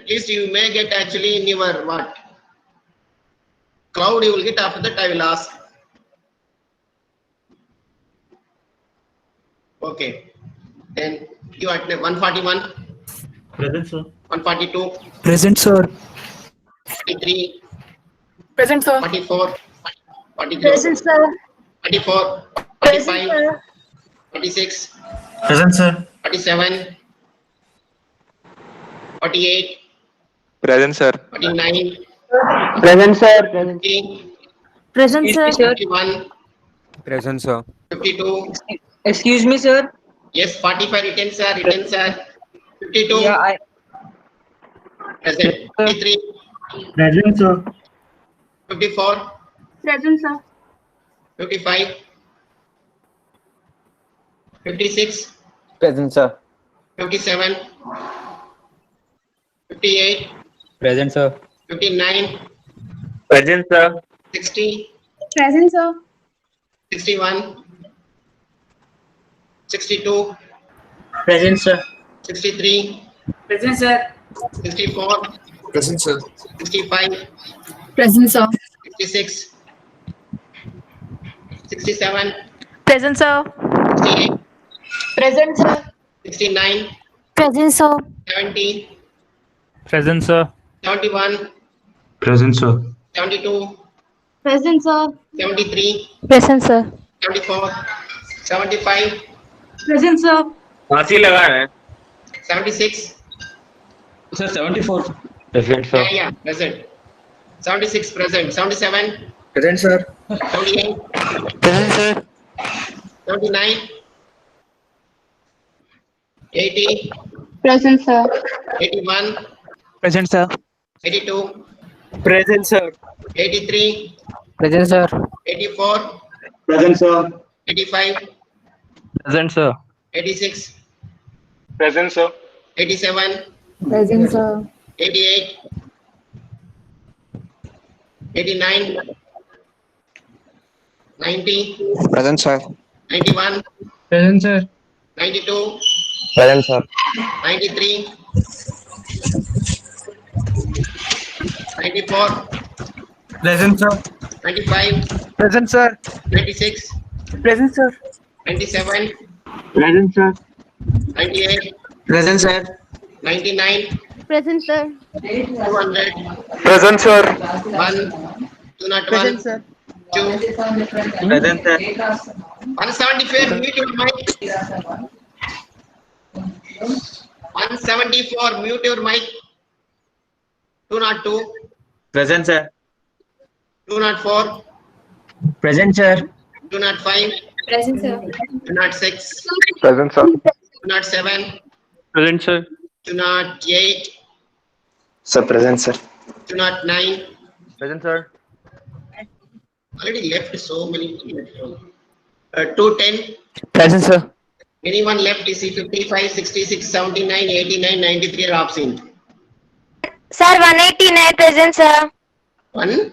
least you may get actually in your what? Cloud you will get. After that I will ask. Okay. Then you at 141. Present, sir. 142. Present, sir. 43. Present, sir. 44. 43. Present, sir. 44. Present, 45. sir. 46. Present, sir. 47. 48. Present, sir. 49. Present, sir. 50. Present, sir. 51. Present, sir. 52. Excuse me, sir. Yes, 45 written, sir. Written, sir. 52. Yeah, Present. 53. Present, sir. 54. Present, sir. 55. 56. present, sir. 57. 58. Present, sir. 59. Present, sir. 60. Present, sir. 61. 62. Present, sir. 63. Present, sir. 64. Present, sir. 65. Present, sir. 66. 67. Present, sir. 68. Present, sir. 69. Present, sir. 70. Present, sir. 71. Present, sir. 72. Present, sir. 73. Present, sir. 74. 75. Present, sir. फांसी लगा रहे हैं 76. Sir, 74. Present Yeah, yeah, present. 76 present. 77. Present sir 78. Present sir 79. 80. Present, sir. 81. Present, sir. 82. Present sir 83. Present sir 84. Present, sir. 85. Present, sir. 86. Present sir 87. Present, sir. 88. 89. 90. Present, sir. 91. Present sir 92. Present, sir. 93. 94. Present sir 95. Present sir 96. Present sir 97. Present sir 98. Present sir 99. Present, sir. 200. Present, sir. 1. 201. Present sir 2. Present sir 174. Mute your mic. 174. Mute your mic. 202. Present sir 204. Present sir 205. Present, sir. 206. Present, sir. 207. Present sir 208. Sir, present, sir. 209. Present sir Already left so many people. 210. Present sir Anyone left is 55, 66, 79, 89, 93 are absent. Sir, 189. Present, sir. 1.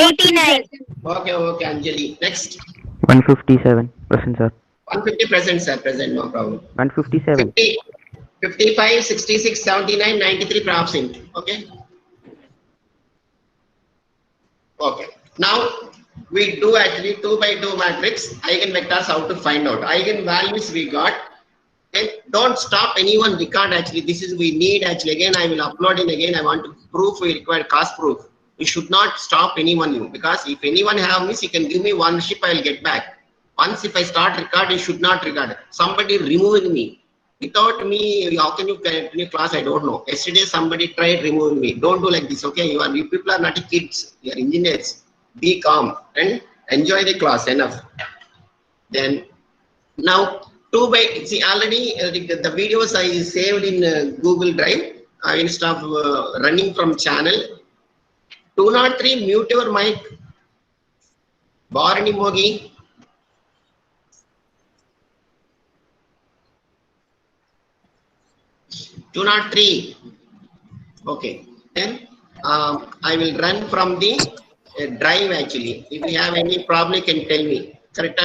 89. Okay, okay, Anjali. Next. 157 present, sir. 150 present, sir. Present, no problem. 157. 50, 55, 66, 79, 93 are absent. Okay. Okay. Now we do actually 2 by 2 matrix eigenvectors how to find out eigenvalues we got. And don't stop anyone record actually. This is we need actually again. I will upload it again. I want to proof we require cost proof. We should not stop anyone new because if anyone have miss, you can give me one ship. I will get back. Once if I start record, you should not record. Somebody removing me. Without me, how can you continue class? I don't know. Yesterday somebody tried removing me. Don't do like this. Okay, you people are not kids. You are engineers. Be calm and enjoy the class enough. Then now 2 by see already the videos I saved in Google Drive instead of running from channel. 203 mute your mic. Bharani Mogi. Do not 3. Okay. Then I will run from the drive actually. If you have any problem, you can tell me. Correct?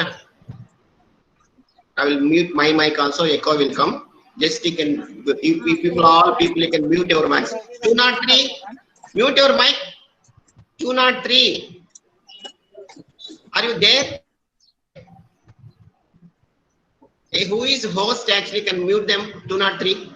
I will mute my mic also. Echo will come. Just you can, if people, all people, you can mute your mics. 203, mute your mic. 203. Are you there? Hey, who is host actually can mute them? 203.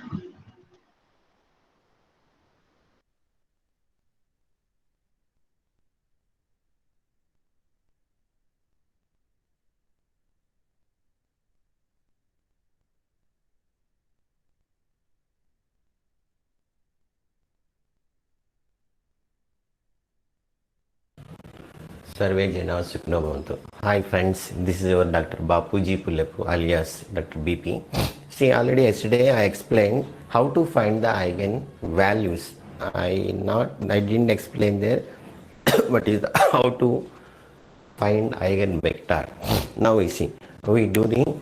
Sarve Jana Sukhna Bhavantu. Hi friends, this is your Dr. Bapuji Pulepu alias Dr. BP. See, already yesterday I explained how to find the eigen values. I didn't explain there what is how to find eigen vector. Now we see, we do the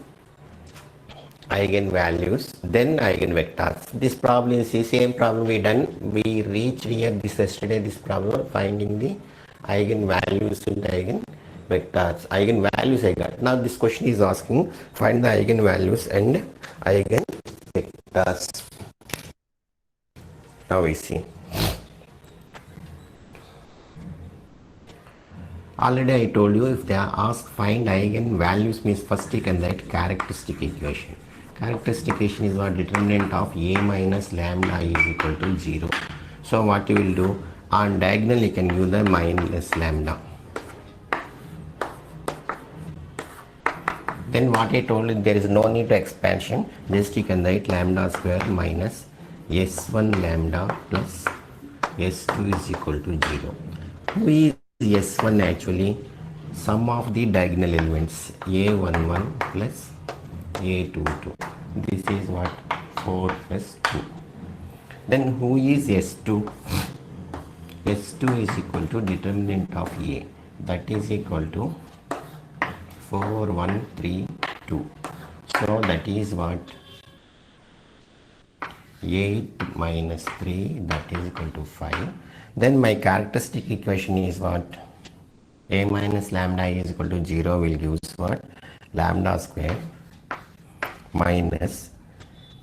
eigen values, then eigen vectors. This problem is the same problem we done. We reached here this yesterday, this problem of finding the eigen values and eigen vectors. Eigen values I got. Now this question is asking find the eigen values and eigen vectors. Now we see. Already I told you, if they are asked find eigen values means first you can write characteristic equation. Characteristic equation is what? Determinant of a minus lambda is equal to 0. So what you will do, on diagonal you can use the minus lambda. Then what I told you, there is no need to expansion, just you can write lambda square minus s1 lambda plus s2 is equal to 0. Who is s1 actually? Sum of the diagonal elements a11 plus a22. This is what? 4 plus 2. Then who is s2? s2 is equal to determinant of a, that is equal to 4 1 3 2. So that is what? 8 minus 3, that is equal to 5. Then my characteristic equation is what? A minus lambda is equal to 0 will give us what? Lambda square minus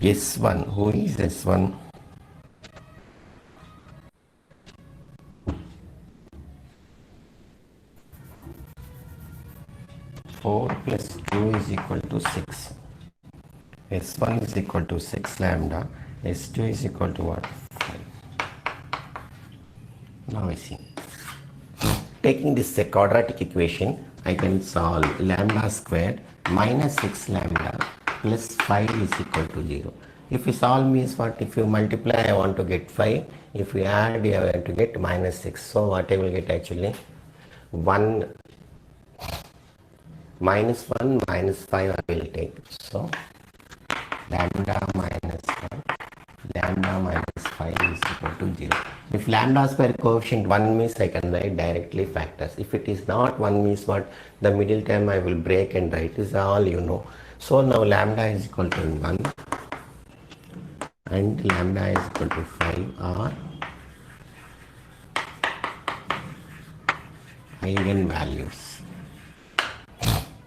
s1. Who is s1? Four plus 2 is equal to 6. S1 is equal to 6 lambda. S2 is equal to what? 5. Now I see. Taking this quadratic equation, I can solve lambda squared minus 6 lambda plus 5 is equal to 0. If you solve means what? If you multiply, I want to get 5. If you add, I want to get minus 6. So what I will get actually? 1 minus 1 minus 5 I will take. So lambda minus 1, lambda minus 5 is equal to 0. If lambda square coefficient 1 means I can write directly factors. If it is not 1 means what? The middle term I will break and write. Is all you know. So now lambda is equal to 1 and lambda is equal to 5 are eigen values.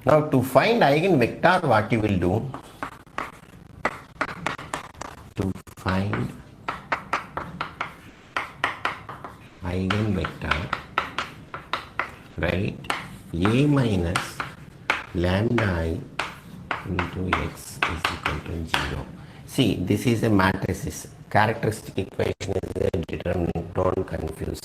Now to find eigen vector, what you will do? To find eigen vector, write a minus lambda I into x is equal to 0. See, this is a matrix. Characteristic equation is a determinant. Don't confuse.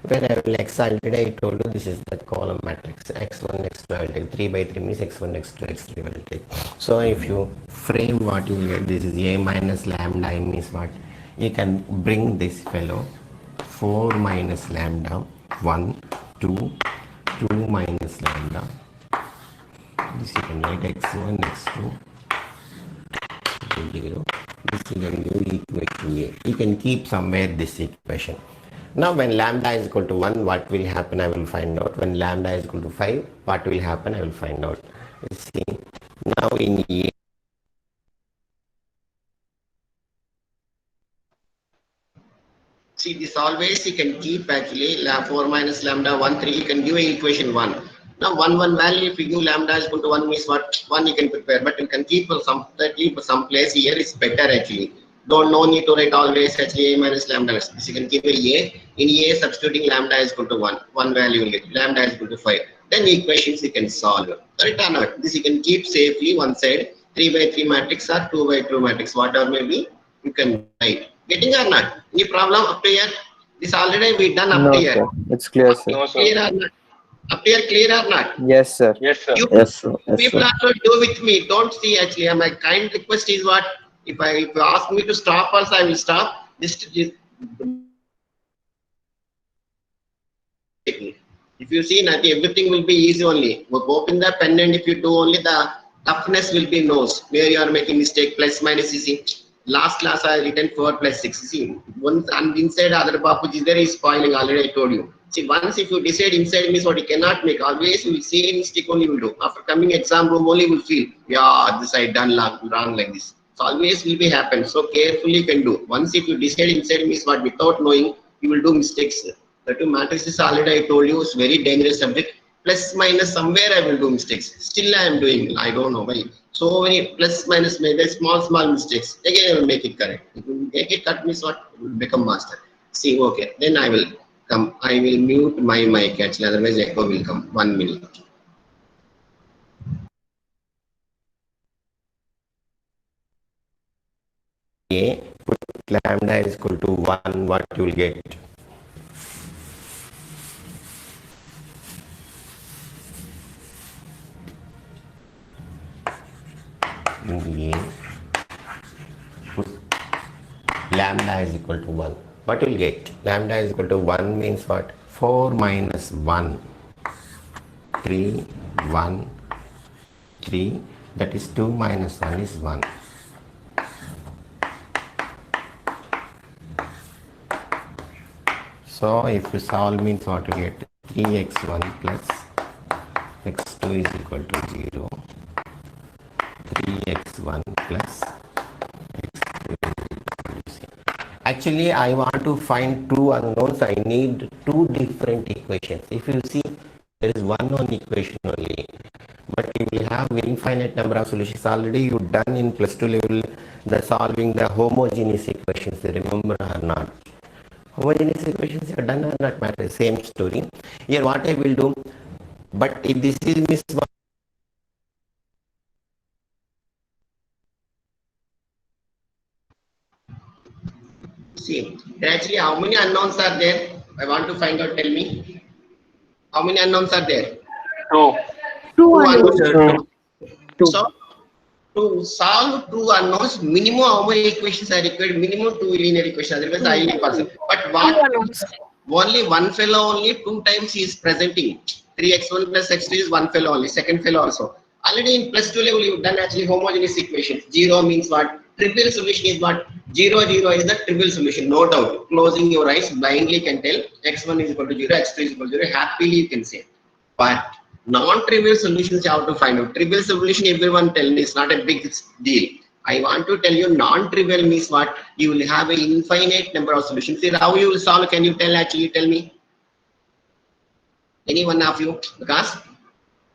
When I will x already I told you this is the column matrix. x1, x2 I will take. 3 by 3 means x1, x2, x3 I will take. So if you frame what you will get, this is a minus lambda I means what? You can bring this fellow 4 minus lambda 1, 2, 2 minus lambda. This you can write x1, x2, 0. This you can do equation a. You can keep somewhere this equation. Now when lambda is equal to 1, what will happen I will find out. When lambda is equal to 5, what will happen I will find out. You see, now in a, See, this always you can keep actually 4 minus lambda 1 3. You can give a equation 1. Now one value, if you give lambda is equal to 1 means what? 1 you can prepare, but you can keep some place here is better actually. No need to write always actually a minus lambda. This you can keep a. In a substituting lambda is equal to 1. One value will get lambda is equal to 5. Then equations you can solve. Right or not? This you can keep safely one side. 3 by 3 matrix or 2 by 2 matrix, whatever may be, you can write. Getting or not? Any problem up to here? This already we done up No, to here. sir. It's clear, sir. No, clear or not? Up here clear or not? Yes, sir. Yes, sir. You Yes, sir. Yes, people sir. also do with me. Don't see actually. My kind request is what? If you ask me to stop also, I will stop. If you see nothing, everything will be easy only. Open the pen and if you do only the toughness will be knows where you are making mistake. Plus minus you see. Last class I written 4 plus 6. See, once and inside other Bapuji there is spoiling already I told you. See, once if you decide inside means what you cannot make, always you will see mistake only will do. After coming exam room only will feel, yeah, this I done wrong like this. So always will be happen. So carefully you can do. Once if you decide inside means what without knowing, you will do mistakes. The two matrices already I told you is very dangerous subject. Plus minus somewhere I will do mistakes. Still I am doing. I don't know why. So many plus minus maybe small mistakes. Again I will make it correct. If you make it cut means what will become master. See, okay. Then I will come. I will mute my mic actually. Otherwise echo will come. 1 minute. A, put lambda is equal to 1, what you will get? A, put lambda is equal to 1. What you will get? Lambda is equal to 1 means what? 4 minus 1. 3, 1, 3. That is 2 minus 1 is 1. So if you solve means what you get? 3x1 plus x2 is equal to 0. 3x1 plus x2 is equal to 0. Actually, I want to find two unknowns. I need two different equations. If you see, there is one known equation only. But you will have infinite number of solutions. Already you done in plus 2 level the solving the homogeneous equations. Remember or not? Homogeneous equations are done or not matter, same story. Here what I will do, but if this is miss one, See, actually how many unknowns are there? I want to find out, tell me. How many unknowns are there? 2. Two unknowns. So, to solve two unknowns, minimum how many equations are required? Minimum 2 linear equations, otherwise highly possible. But what? Only one fellow only 2 times he is presenting. 3x1 plus x2 is one fellow only, second fellow also. Already in plus 2 level, you've done actually homogeneous equations. 0 means what? Trivial solution is what? 0, 0 is the trivial solution, no doubt. Closing your eyes, blindly can tell x1 is equal to 0, x2 is equal to 0, happily you can say. But non-trivial solutions you have to find out. Trivial solution, everyone tell me, it's not a big deal. I want to tell you non-trivial means what? You will have an infinite number of solutions. See how you will solve, can you tell actually, tell me? Any one of you? Because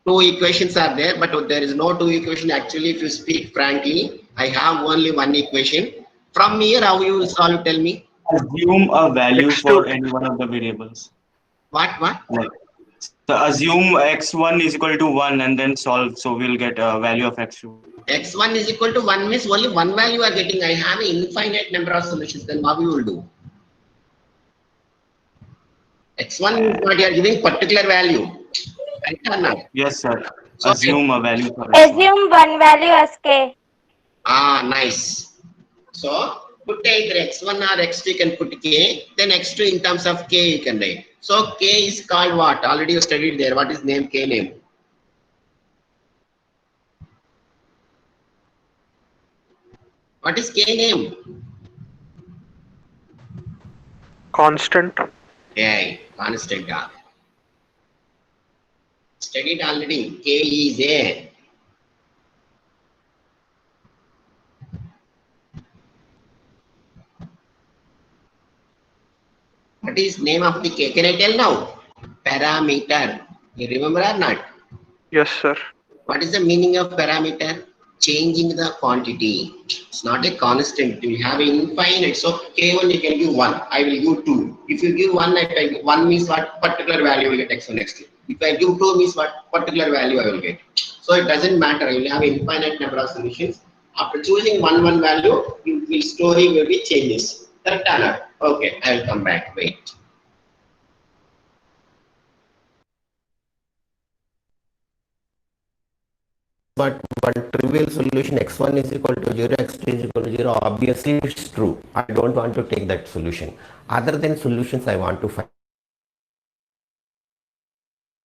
2 equations are there, but there is no 2 equation. Actually, if you speak frankly, I have only 1 equation. From here, how you will solve, tell me? Assume a value for any one of the variables. What? Like, so assume x1 is equal to 1 and then solve, so we'll get a value of x2. X1 is equal to 1 means only one value you are getting. I have an infinite number of solutions. Then what you will do? X1 is what you are giving particular value. Right or not? Yes, sir. So Assume a value for x1. Assume one value as k. Nice. So put either x1 or x2 you can put k, then x2 in terms of k you can write. So k is called what? Already you studied there. What is name? K name. What is k name? Constant. Yeah, constant. Studied already. K is a. What is name of the k? Can I tell now? Parameter. You remember or not? Yes, sir. What is the meaning of parameter? Changing the quantity. It's not a constant. You have infinite. So K1 you can give 1. I will give 2. If you give 1, 1 means what particular value will get x1 x2. If I give 2 means what particular value I will get. So it doesn't matter. You will have infinite number of solutions. After choosing one value, your story will be changes. Correct or not? Okay, I will come back. Wait. But one trivial solution x1 is equal to 0, x2 is equal to 0, obviously it's true. I don't want to take that solution. Other than solutions I want to find.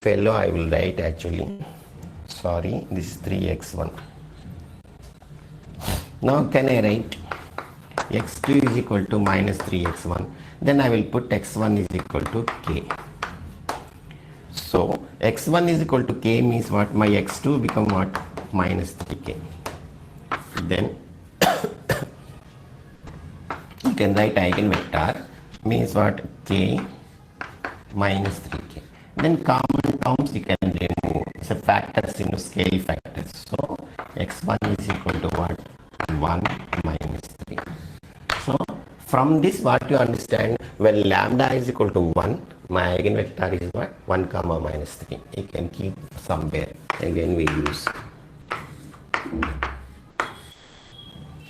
Fellow I will write actually. Sorry, this is 3x1. Now can I write x2 is equal to minus 3x1. Then I will put x1 is equal to k. So x1 is equal to k means what? My x2 become what? Minus 3k. Then you can write eigenvector means what? K minus 3k. Then common terms you can remove. It's a factors, scale factors. So x1 is equal to what? 1 minus 3. So from this what you understand, when lambda is equal to 1, my eigenvector is what? 1 comma minus 3. You can keep somewhere. Again we use.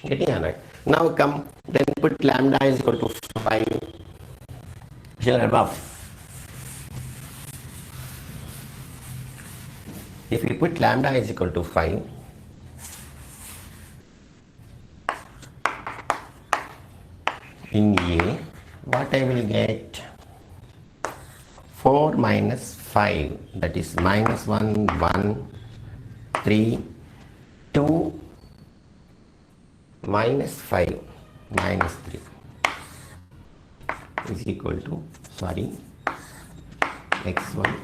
Getting on it. Now come, then put lambda is equal to 5. Here above. If we put lambda is equal to 5, in A, what I will get? 4 minus 5, that is minus 1, 1, 3, 2, minus 5, minus 3 is equal to, sorry, x1,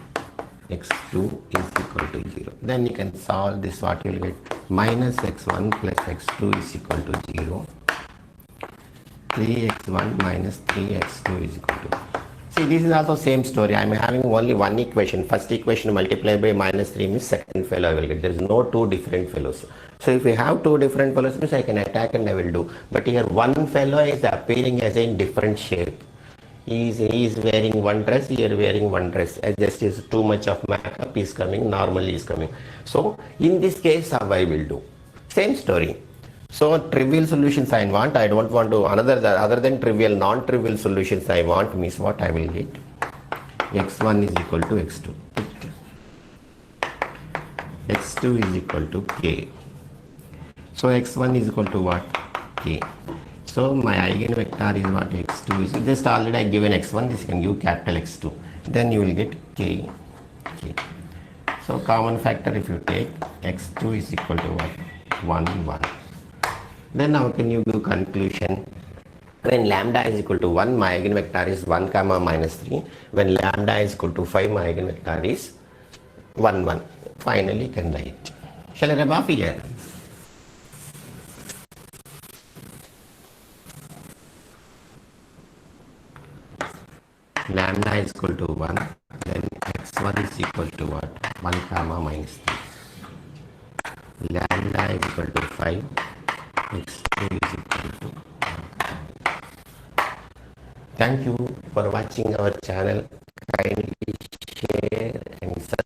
x2 is equal to 0. Then you can solve this, what you will get? Minus x1 plus x2 is equal to 0. 3x1 minus 3x2 is equal to. See, this is also same story. I am having only one equation. First equation multiplied by minus 3 means second fellow I will get. There is no two different fellows. So if we have two different fellows means I can attack and I will do. But here one fellow is appearing as a different shape. He is wearing one dress, here wearing one dress. Just is too much of makeup is coming, normal is coming. So in this case how I will do? Same story. So trivial solutions I want, I don't want to, other than trivial, non-trivial solutions I want means what I will get? x1 is equal to x2. x2 is equal to k. So x1 is equal to what? K. So my eigenvector is what? x2 is, just already I given x1, this can give capital X2. Then you will get k. So common factor if you take, x2 is equal to what? 1, 1. Then how can you give conclusion? When lambda is equal to 1, my eigenvector is 1 comma minus 3. When lambda is equal to 5, my eigenvector is 1, 1. Finally can write. Shall I rub off here? Lambda is equal to 1. Then x1 is equal to what? 1 comma minus 3. Lambda is equal to 5. x2 is equal to 1. Thank you for watching our channel. Kindly share and subscribe.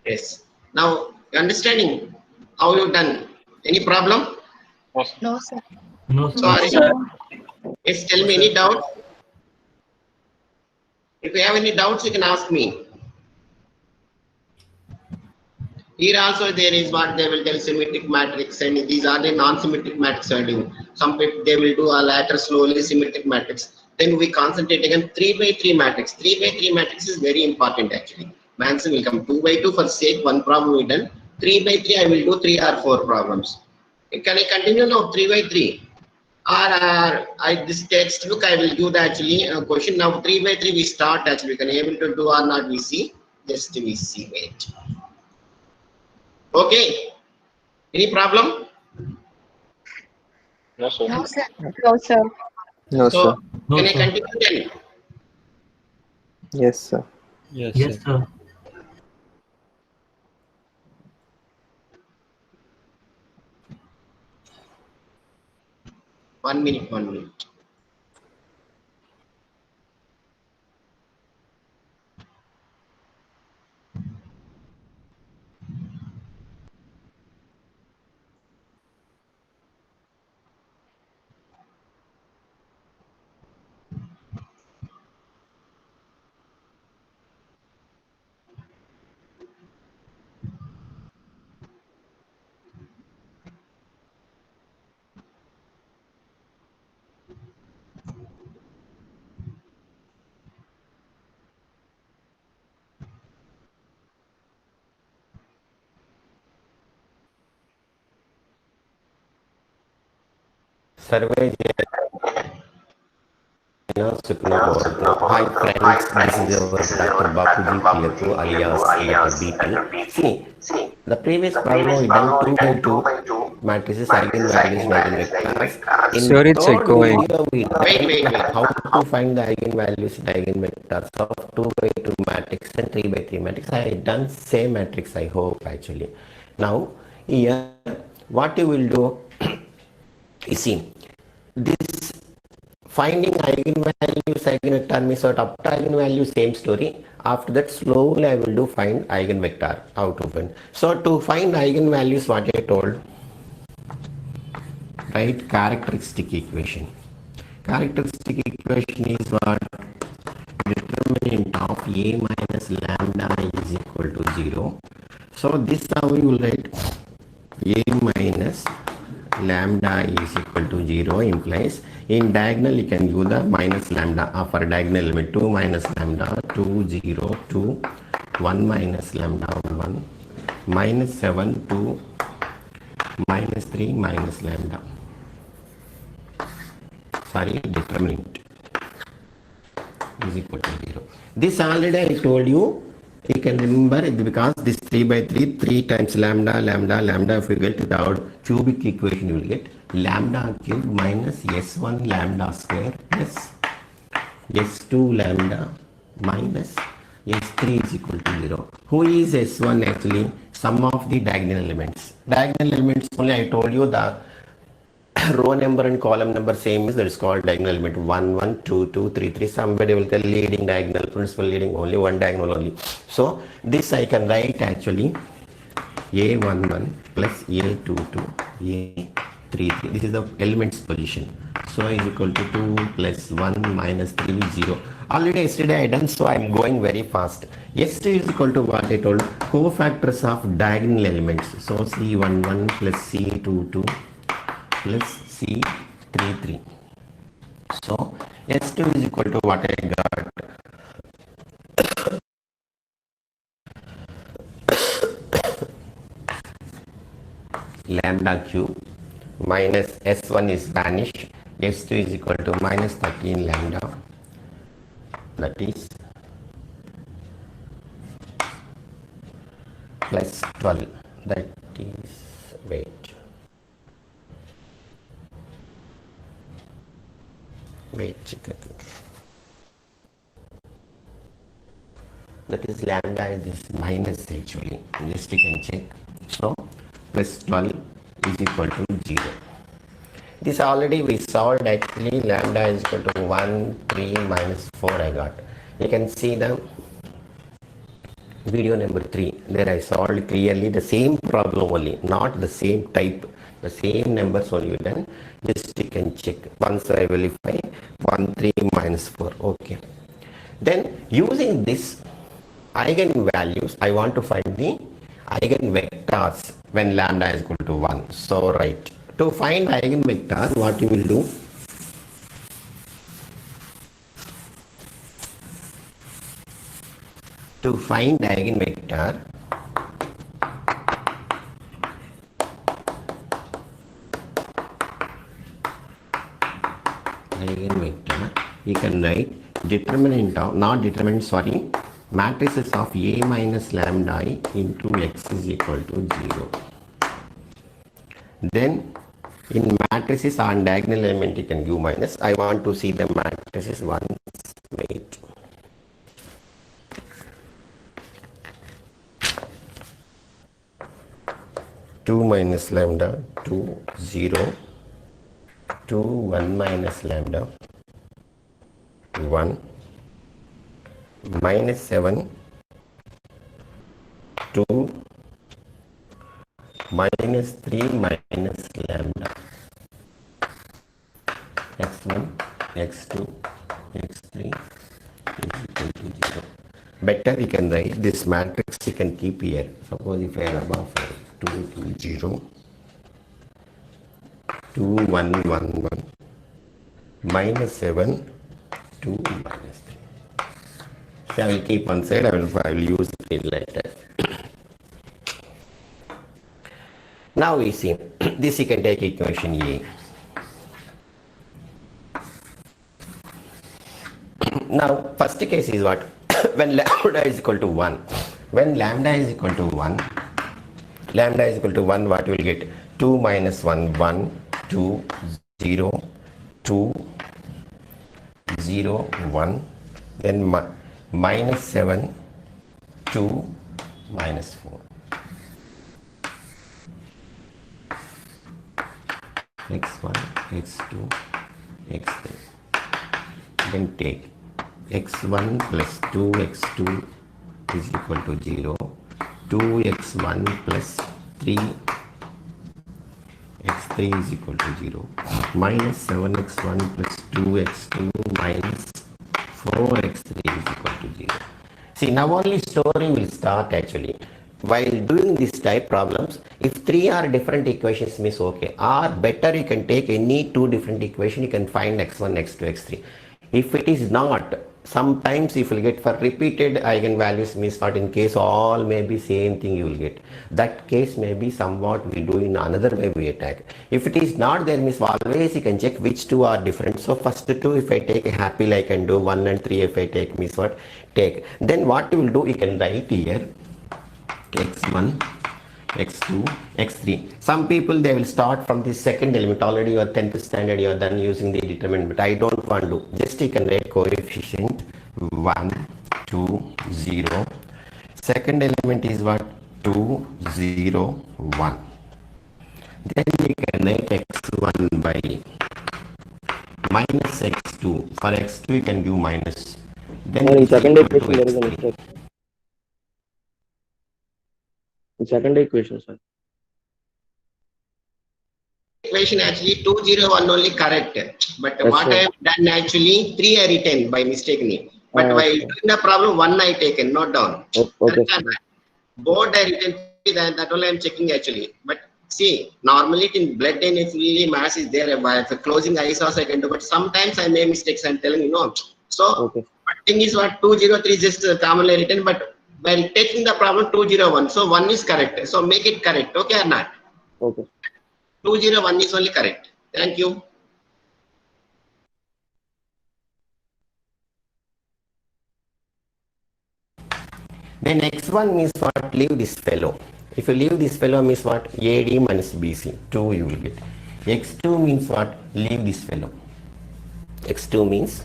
Yes. Now, understanding how you done? Any problem? No, sir. No, Sorry. Yes, tell me any doubt. If you have any doubts, you can ask me. Here also there is what they will tell symmetric matrix, and these are the non-symmetric matrix are doing. Some people they will do a later slowly symmetric matrix. Then we concentrate again 3x3 matrix. 3x3 matrix is very important actually. Manson will come 2x2 for sake one problem we done. 3x3 I will do 3 or 4 problems. Can I continue now 3x3? Or this textbook I will do the actually question now 3x3 we start actually. Can able to do or not we see. Just we see. Wait. Okay. Any problem? No, sir. No, sir. No, sir. No, So sir. can I continue then? Yes, sir. Yes, sir. 1 minute, 1 minute. Survey Sukno Bhavantu. Hi friends, this is our Dr. Bapuji Pilapu alias Dr. BP. See, the previous problem we done 2 by 2 matrices, eigenvalues and eigenvectors. In Sorry, it's third echoing. video we Wait. done how to find the eigenvalues and eigenvectors of 2 by 2 matrix and 3 by 3 matrix. I done same matrix, I hope actually. Now here what you will do, you see this finding eigenvalues, eigenvector means what up to eigenvalue, same story. After that, slowly I will do find eigenvector, how to find. So to find eigenvalues, what I told, write characteristic equation. Characteristic equation is what? Determinant of A minus lambda is equal to 0. So this how you will write A minus lambda is equal to 0 implies in diagonal you can use the minus lambda for diagonal element 2 minus lambda 2 0 2 1 minus lambda 1 minus 7 2 minus 3 minus lambda, sorry, determinant is equal to 0. This already I told you. You can remember it because this 3 by 3, 3 times lambda, lambda, lambda. If you get the cubic equation, you will get lambda cube minus S1 lambda square plus S2 lambda minus S3 is equal to 0. Who is S1 actually? Sum of the diagonal elements. Diagonal elements only I told you the row number and column number same is, that is called diagonal element 1 1 2 2 3 3. Somebody will tell leading diagonal, principal leading, only one diagonal only. So this I can write actually A11 plus A22 A33. This is the elements position. So is equal to 2 plus 1 minus 3 0. Already yesterday I done, so I am going very fast. S2 is equal to what I told, cofactors of diagonal elements. So C11 plus C22 plus C33. So S2 is equal to what I got, lambda cube minus S1 is vanished, S2 is equal to minus 13 lambda, that is plus 12, that is, wait, that is lambda is this minus actually, just you can check. So plus 12 is equal to 0. This already we solved actually, lambda is equal to 1 3 minus 4 I got. You can see the video number 3, there I solved clearly the same problem only, not the same type, the same numbers only done. Just you can check once I verify 1 3 minus 4. Okay, then using this eigenvalues I want to find the eigenvectors when lambda is equal to 1. So right, to find eigenvector what you will do, to find eigenvector you can write determinant of, not determinant, sorry, matrices of A minus lambda I into X is equal to 0. Then in matrices on diagonal element you can give minus. I want to see the matrices once. Wait. Two minus lambda, 2, 0, 2, 1 minus lambda, 1, minus 7, 2, minus 3 minus lambda, x1, x2, x3 is equal to 0. Better we can write this matrix, you can keep here. Suppose if I have above 2, 2, 0, 2, 1, 1, 1, minus 7, 2, minus 3. So I will keep one side, I will use it later. Now we see, this you can take equation A. Now, first case is what? When lambda is equal to 1. When lambda is equal to 1, lambda is equal to 1, what you will get? 2 minus 1, 1, 2, 0, 2, 0, 1, then minus 7, 2, minus 4. x1, x2, x3. Then take x1 plus 2x2 is equal to 0, 2x1 plus 3 x3 is equal to 0, minus 7x1 plus 2x2 minus 4x3 is equal to 0. See, now only story will start actually. While doing this type problems, if 3 are different equations means okay, or better you can take any 2 different equations, you can find x1, x2, x3. If it is not, sometimes if you get for repeated eigenvalues means what, in case all may be same thing you will get. That case may be somewhat we do in another way we attack. If it is not there means always you can check which 2 are different. So first 2 if I take a happy I can do, 1 and 3 if I take means what, take. Then what you will do, you can write here x1, x2, x3. Some people they will start from the second element. Already you are 10th standard, you are done using the determinant, but I don't want to. Just you can write coefficient 1, 2, 0. Second element is what? 2, 0, 1. Then you can write x1 by minus x2. For x2 you can give minus. Then in second equation there is a mistake. In second equation, sir. Equation actually 201 only correct, but Yes, what sir. I have done actually 3 I written by mistakenly, but while Okay. doing the problem 1 I taken, note down. Okay. Board I written that only I am checking actually, but see, normally in blood and if really mass is there, by the closing eyes also I can do, but sometimes I make mistakes, I'm telling you, no. So Okay. but thing is what 203 is just commonly written, but while taking the problem 201, so 1 is correct, so make it correct, okay or not? Okay. 201 is only correct. Thank you. Then x1 means what? Leave this fellow. If you leave this fellow means what? AD minus BC. 2 you will get. x2 means what? Leave this fellow. x2 means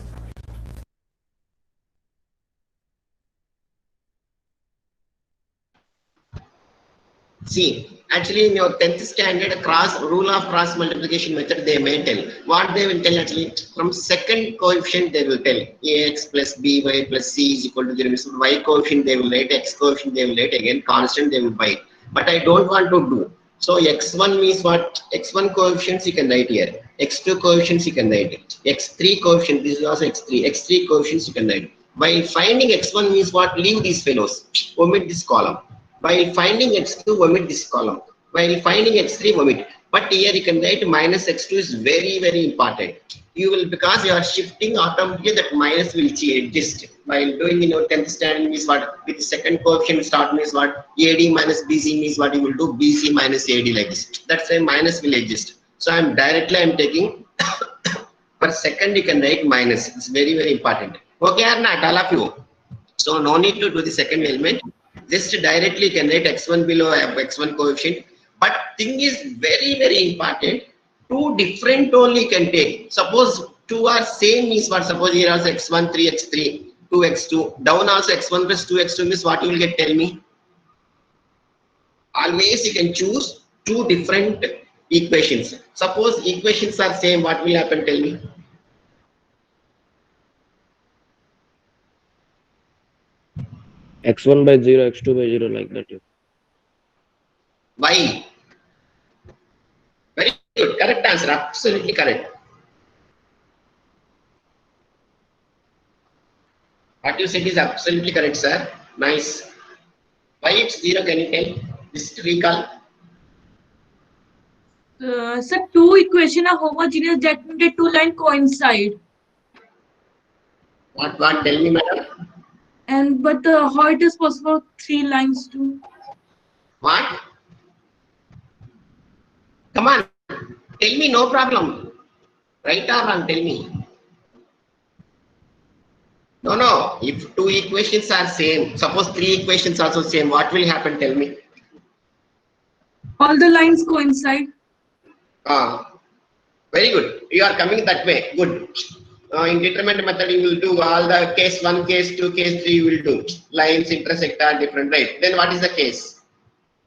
See, actually in your 10th standard rule of cross multiplication method they may tell. What they will tell actually, from second coefficient they will tell ax plus by plus c is equal to 0. So y coefficient they will write, x coefficient they will write, again constant they will buy. But I don't want to do. So x1 means what? x1 coefficients you can write here. x2 coefficients you can write. x3 coefficient, this is also x3. x3 coefficients you can write. By finding x1 means what? Leave these fellows. Omit this column. While finding x2, omit this column. While finding x3, omit. But here you can write minus x2 is very, very important. You will, because you are shifting automatically, that minus will exist. While doing in your 10th standard means what? With second coefficient start means what? AD minus BC means what? You will do BC minus AD like this. That's why minus will exist. So I'm taking per second you can write minus. It's very, very important. Okay or not, all of you? So no need to do the second element. Just directly can write x1 below x1 coefficient. But thing is very important. Two different only can take. Suppose two are same means what? Suppose here also x1, 3x3, 2x2. Down also x1 plus 2x2 means what you will get? Tell me. Always you can choose two different equations. Suppose equations are same. What will happen? Tell me. x1 by 0, x2 by 0, like that. Why? Very good. Correct answer. Absolutely correct. What you said is absolutely correct, sir. Nice. Why it's 0? Can you tell? Just recall. Sir, two equations are homogeneous. That means the two lines coincide. What? Tell me, madam. But how it is possible three lines too? What? Come on. Tell me, no problem. Right or wrong? Tell me. No. If two equations are same, suppose three equations also same, what will happen? Tell me. All the lines coincide. Very good. You are coming that way. Good. In determinant method, you will do all the case 1, case 2, case 3, you will do. Lines intersect are different, right? Then what is the case?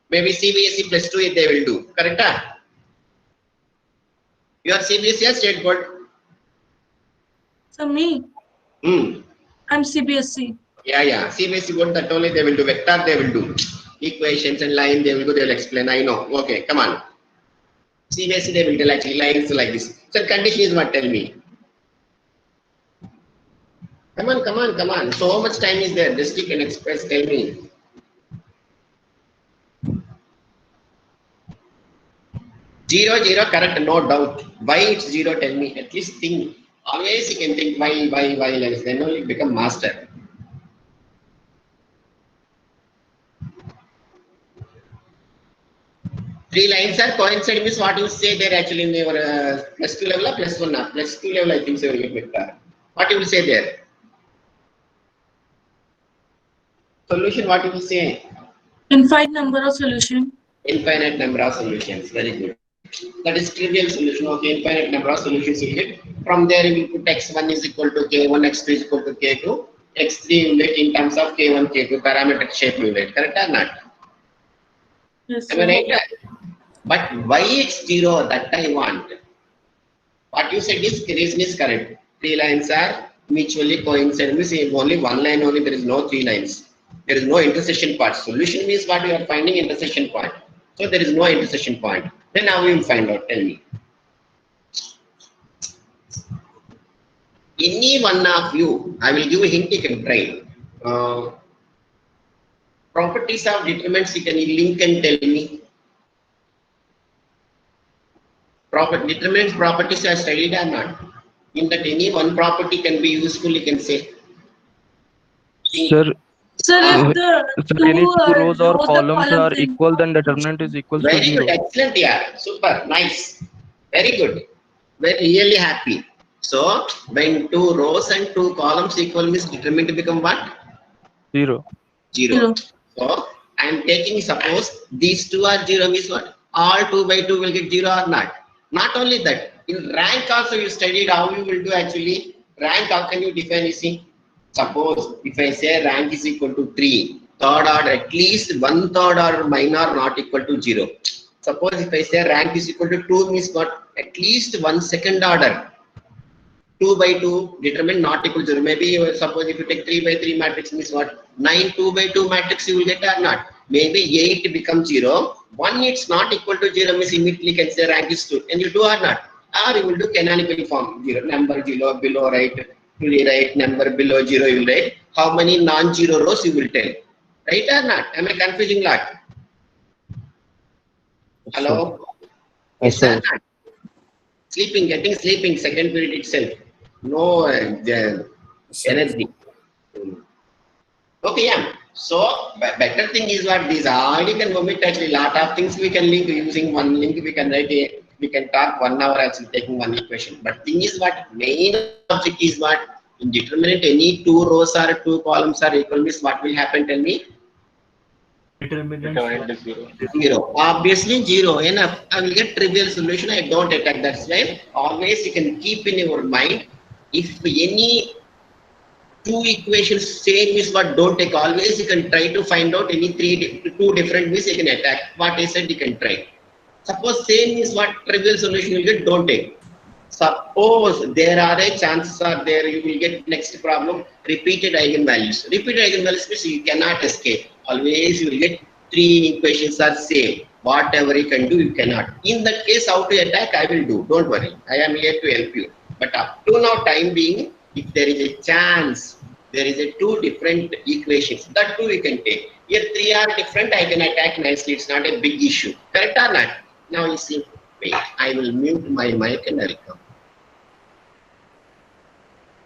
Maybe CBSE plus 2 they will do. Correct? You are CBSE or state board? So me, I'm CBSE. Yeah. CBSE board, that only they will do. Vector they will do. Equations and line they will do. They will explain. I know. Okay, come on. CBSE they will tell actually lines like this. So condition is what? Tell me. Come on. So much time is there. Just you can express. Tell me. Zero, correct, no doubt. Why it's 0? Tell me. At least think. Always you can think why, less. Then only become master. Three lines are coincide means what you say there actually in your plus 2 level or plus 1 or plus 2 level I think so you will get vector. What you will say there? Solution, what you will say? Infinite number of solution. Infinite number of solutions. Very good. That is trivial solution. Okay, infinite number of solutions you get. From there you will put x1 is equal to k1, x2 is equal to k2, x3 you will get in terms of k1, k2 parametric shape you will get. Correct or not? Yes, Am I right? But why it's 0? That I want. What you said is reason is correct. Three lines are mutually coincident. Means only one line only. There is no three lines. There is no intersection part. Solution means what you are finding intersection point. So there is no intersection point. Then now we will find out. Tell me. Any one of you, I will give a hint. You can try. Properties of determinants. You can link and tell me. Determinants properties are studied or not? In that any one property can be useful. You can say. Sir, Sir, if the any two rows or columns are in- equal, then determinant is equal to Very 0. good, excellent, yeah, super, nice, very good, we're really happy. So when two rows and two columns equal means determinant to become what? 0. 0. So I am taking, suppose these two are 0 means what? All 2 by 2 will get 0 or not? Not only that, in rank also you studied how you will do actually. Rank, how can you define? You see, suppose if I say rank is equal to 3, third order, at least 1/3 or minor not equal to 0. Suppose if I say rank is equal to 2 means what? At least 1 second order. 2 by 2 determinant not equal to 0. Maybe suppose if you take 3 by 3 matrix means what? 9 2 by 2 matrix you will get or not? Maybe 8 becomes 0. 1 it's not equal to 0 means immediately can say rank is 2. And you do or not? Or you will do canonical form. 0 number 0 below right, to the right, number below 0 you will write. How many non-zero rows you will tell. Right or not? Am I confusing lot? Hello? Yes, sir. Sleeping, getting sleeping, second period itself. No energy. Okay, yeah. So better thing is what these already can omit actually lot of things we can link using one link. We can write we can talk 1 hour actually taking one equation. But thing is what main object is what In determinant, any two rows or two columns are equal means what will happen? Tell me. Determinant is 0. Zero. Obviously zero. Enough. I will get trivial solution. I don't attack. That's why always you can keep in your mind. If any two equations same is what, don't take. Always you can try to find out any two different ways you can attack. What I said you can try. Suppose same is what, trivial solution you will get, don't take. Suppose there are a chances are there, you will get next problem, repeated eigenvalues. Repeated eigenvalues means you cannot escape. Always you will get three equations are same. Whatever you can do, you cannot. In that case, how to attack, I will do. Don't worry. I am here to help you. But up to now time being, if there is a chance, there is a two different equations, that two we can take. Here three are different, I can attack nicely. It's not a big issue. Correct or not? Now you see, wait, I will mute my mic and I will come.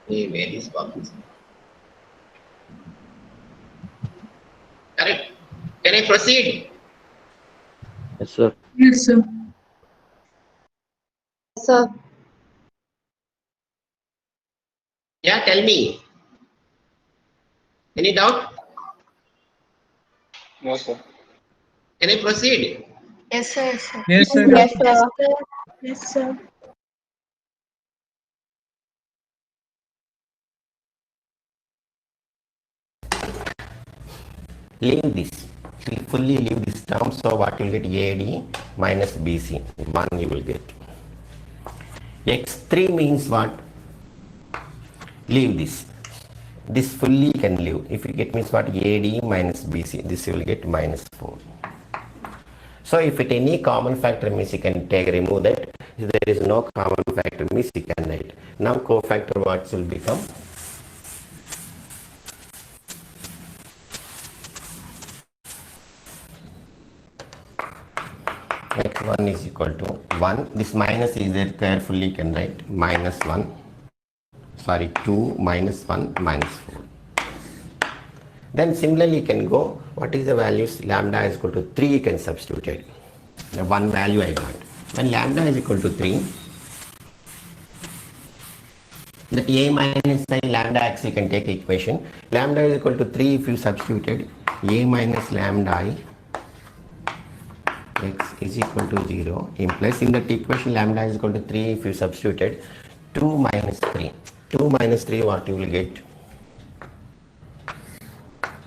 Hey, where is Babu? Correct. Can I proceed? Yes, sir. Yes, sir. Sir. Yeah, tell me. Any doubt? No, sir. Can I proceed? Yes, sir. Yes, sir. Yes, sir. Yes, sir. Yes, sir. Leave this. Fully leave this term. So what you will get? AD minus BC. 1 you will get. X3 means what? Leave this. This fully can leave. If you get means what? AD minus BC. This you will get minus 4. So if it any common factor means you can remove that. If there is no common factor means you can write. Now cofactor what will become? X1 is equal to 1. This minus is there, carefully you can write minus 1. Sorry, 2 minus 1 minus 4. Then similarly you can go, what is the values? Lambda is equal to 3, you can substitute it. The one value I got. When lambda is equal to 3, that a minus I lambda x you can take equation. Lambda is equal to 3 if you substituted a minus lambda I x is equal to 0 implies in that equation lambda is equal to 3 if you substituted 2 minus 3. 2 minus 3 what you will get?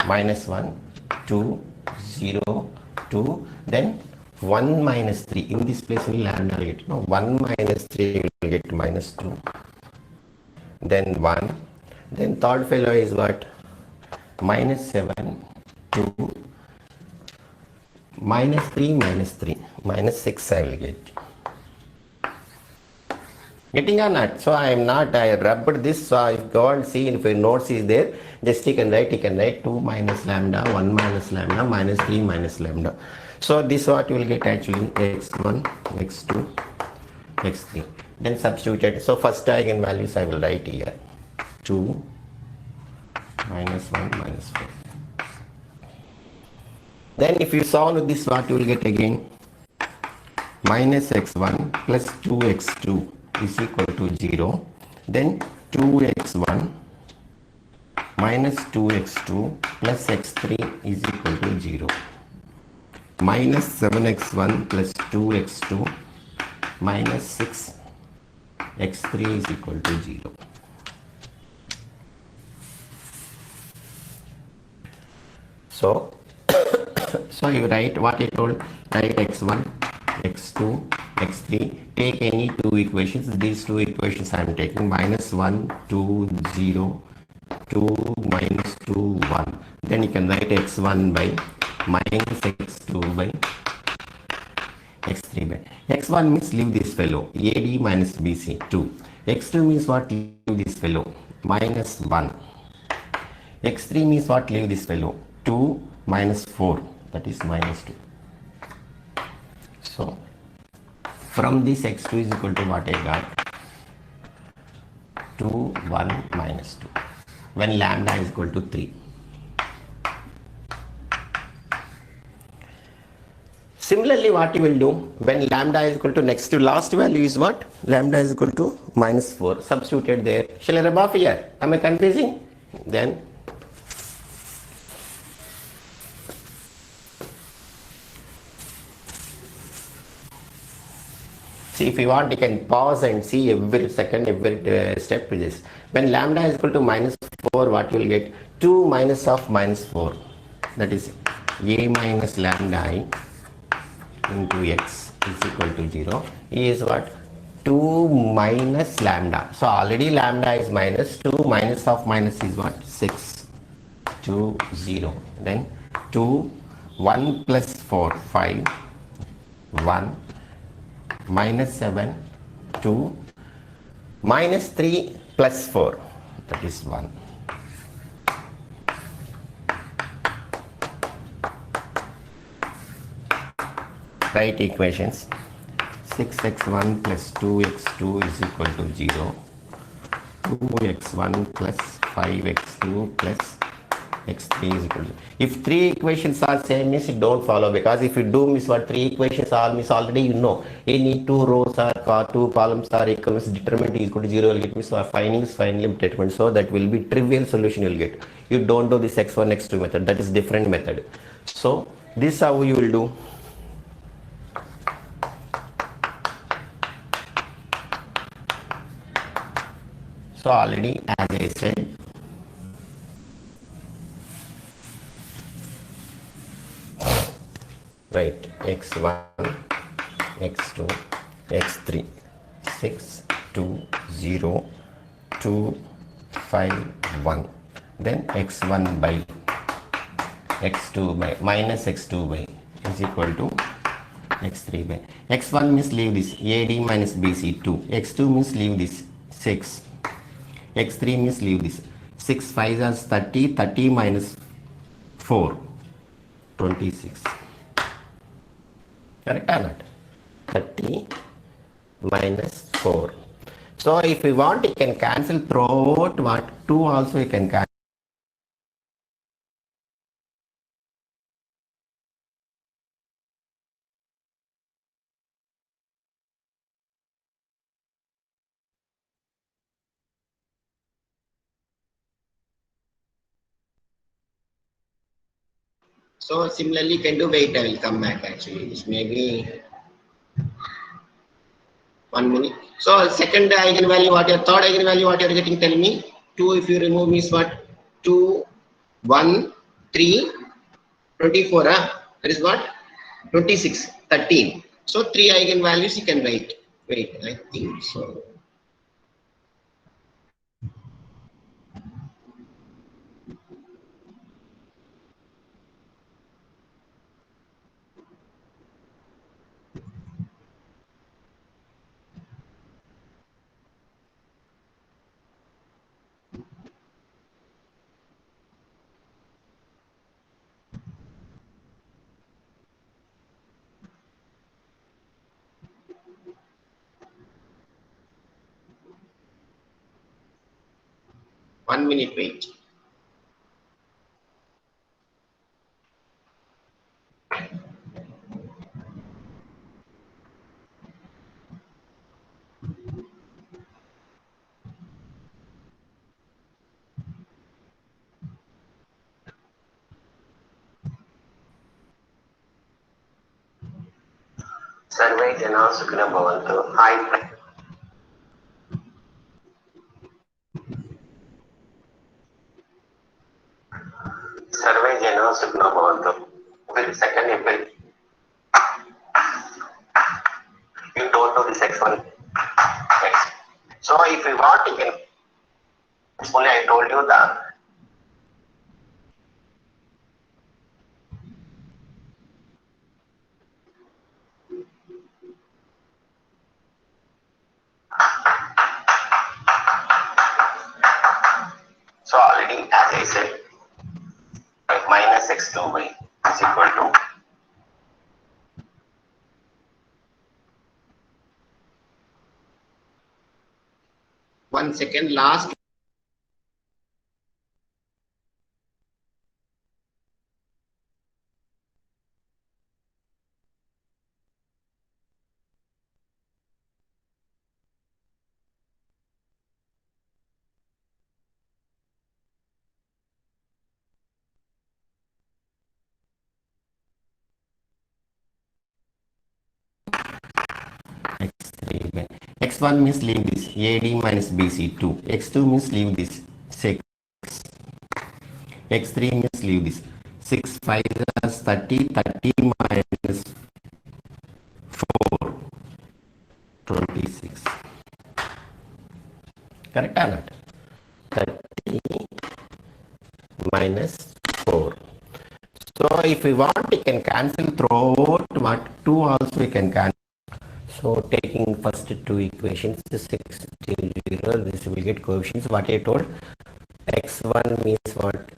Minus 1, 2, 0, 2, then 1 minus 3. In this place we lambda will get, no, 1 minus 3 you will get minus 2. Then 1. Then third fellow is what? Minus 7, 2, minus 3, minus 3, minus 6 I will get. Getting or not? So I am not, I rubbed this, so if go and see if your notes is there, just you can write 2 minus lambda, 1 minus lambda, minus 3 minus lambda. So this what you will get actually x1, x2, x3. Then substituted. So first eigenvalues I will write here. 2 minus 1 minus 4. Then if you solve this what you will get again? Minus x1 plus 2x2 is equal to 0. Then 2x1 minus 2x2 plus x3 is equal to 0. Minus 7x1 plus 2x2 minus 6x3 is equal to 0. So you write what I told, write x1, x2, x3, take any two equations. These two equations I am taking minus 1, 2, 0, 2, minus 2, 1. Then you can write x1 by minus x2 by x3 by. x1 means leave this fellow, AD minus BC, 2. x2 means what? Leave this fellow, minus 1. x3 means what? Leave this fellow, 2 minus 4, that is minus 2. So from this x2 is equal to what I got? 2, 1, minus 2. When lambda is equal to 3. Similarly, what you will do when lambda is equal to next to last value is what? Lambda is equal to -4. Substituted there. Shall I rub off here? Am I confusing? Then see, if you want, you can pause and see every second, every step with this. When lambda is equal to -4, what you will get? 2 minus of -4. That is a minus lambda I into x is equal to 0. Is what? 2 minus lambda. So already lambda is minus. 2 minus of minus is what? 6. 2, 0. Then 2, 1 plus 4, 5, 1. Minus 7, 2, minus 3 plus 4, that is 1. Write equations. 6x1 plus 2x2 is equal to 0. 2x1 plus 5x2 plus x3 is equal to. If three equations are same, means you don't follow, because if you do miss what three equations are, means already you know any two rows are two columns are equal, means determinant is equal to 0, it means finding is finally determinant. So that will be trivial solution you'll get. You don't do this x1 x2 method, that is different method. So this how you will do. So already as I said, right, x1, x2, x3, 6, 2, 0, 2, 5, 1. Then x1 by x2 by minus x2 by is equal to x3 by x1 means leave this AD minus BC 2, x2 means leave this 6, x3 means leave this 6, 5 is 30, 30 minus 4, 26. Correct or not? 30 minus 4. So if you want, you can cancel throughout what 2 also you can cancel. So similarly, can do. Wait, I will come back. Actually, this may be 1 minute. So second eigenvalue, what your third eigenvalue, what you are getting? Tell me. 2 if you remove means what? 2, 1, 3, 24. That is what? 26, 13. So 3 eigenvalues you can write. Wait, I think so. One minute, wait. Survey Jana Sukhna Bhavantu. Hi. Survey Jana Sukhna Bhavantu. With second April. You don't know this x1. X. So if you want, you can. Only I told you that. So already, as I said, minus x2 by is equal to 1 second. Last. x1 means leave this, AD minus BC 2. x2 means leave this, 6. x3 means leave this, 6, 5 is 30, 30 minus 4, 26. Correct or not? 30 minus 4. So if we want, we can cancel throughout, what 2 also we can cancel. So taking first two equations, 6, 0, this will get coefficients. What I told, x1 means what?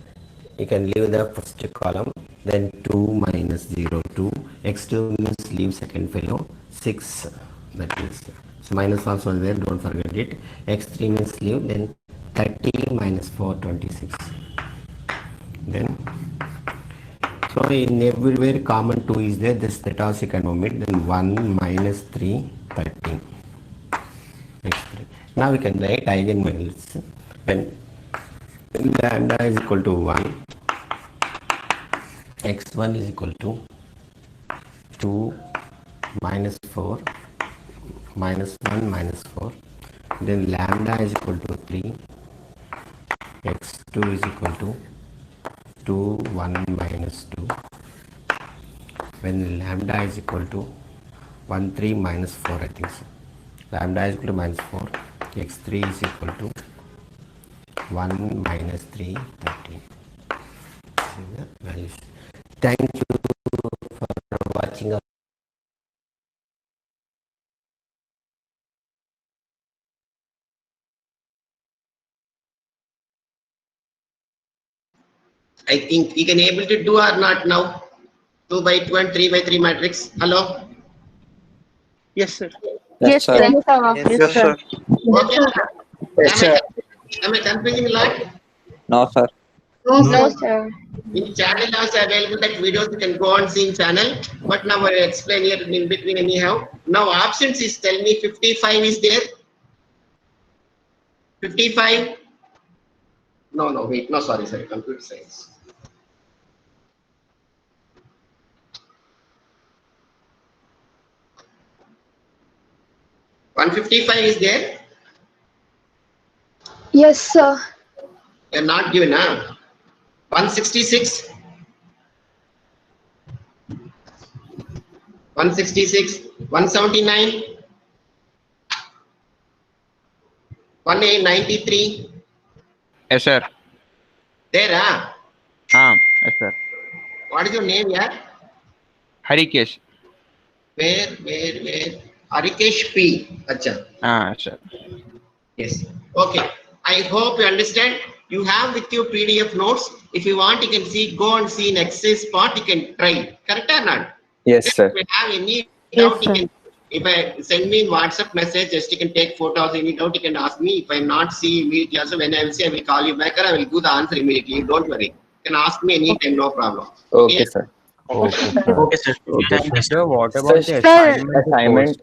You can leave the first column, then 2 minus 0, 2. x2 means leave second fellow, 6. That is, so minus also there, don't forget it. x3 means leave, then 30 minus 4, 26. Then, so in everywhere common 2 is there, this that also you can omit, then 1 minus 3, 13. x3. Now we can write eigenvalues. When lambda is equal to 1, x1 is equal to 2 minus 4 minus 1 minus 4, then lambda is equal to 3, x2 is equal to 2 1 minus 2, when lambda is equal to 1 3 minus 4, I think so. Lambda is equal to minus 4, x3 is equal to 1 minus 3, 13. See the values. Thank you for watching our I think you can able to do or not now? 2 by 2 and 3 by 3 matrix. Hello? Yes, sir. Yes, sir. Yes, sir. Okay. Yes, sir. Am I confusing a lot? No, sir. No, sir. In channel also available that videos you can go and see in channel. But now I explain here in between anyhow. Now options is tell me 55 is there. 55. No, wait. No, sorry, computer science. $155 is there? Yes, sir. You're not given, huh? 166. 166. 179. 193. Yes, sir. There, huh? Yes, sir. What is your name, yeah? Harikesh. Where? Arikesh P. Acha. Sir. Yes. Okay. I hope you understand. You have with your PDF notes. If you want, you can go and see in exercise part. You can try. Correct or not? Yes, sir. If you have any Yes, doubt, you can. If I send me in WhatsApp message, just you can take photos. Any doubt, you can ask me. If I not see immediately, also when I will see, I will call you back or I will do the answer immediately. Don't worry. You can ask me anytime, no problem. Okay, sir. Okay, sir. Sir, what about the assignment?